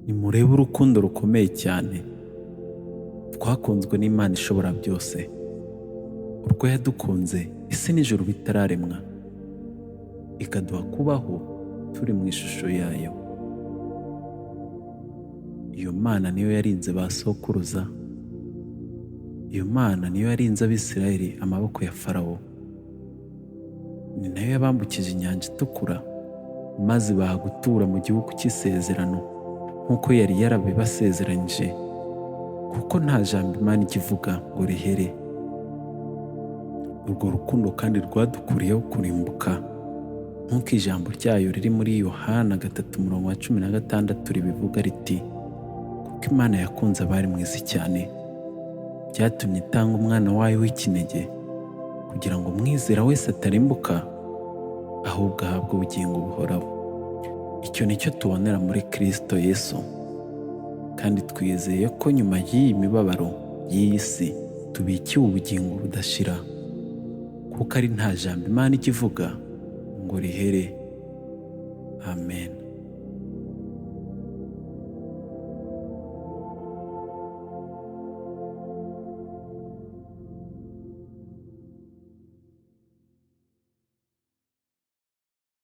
Nimurebe urukundo rukomeye cyane twakunzwe n'Imana ishobora byose, urwo yadukunze isi n'ijuru bitararemwa, ikaduha kubaho turi mu ishusho yayo. Iyo Mana niyo yarinze ba sokuruza, iyo Mana niyo yarinze Abisirayeli amaboko ya Farawo, ni nayo yabambukije inyanja itukura maze baha gutura mu gihugu cy'isezerano nk'uko yari yarabibasezeranyije, kuko nta jambo Imana ijya ivuga ngo rihere. Urwo rukundo kandi rwadukuriyeho kurimbuka nk'uko ijambo ryayo riri muri Yohana 3:16 ribivuga riti, kuko Imana yakunze abari mu isi cyane, byatumye itanga umwana wayo w'ikinege, kugira ngo umwizera wese atarimbuka ahubwo ahabwe ubugingo buhoraho. Icyo nicyo tubonera muri Kristo Yesu, kandi twizeye ko nyuma y'iyi mibabaro y'iyi si tubikiwe ubugingo budashira, kuko ari nta jambo Imana ijya ivuga ngo rihere. Amen.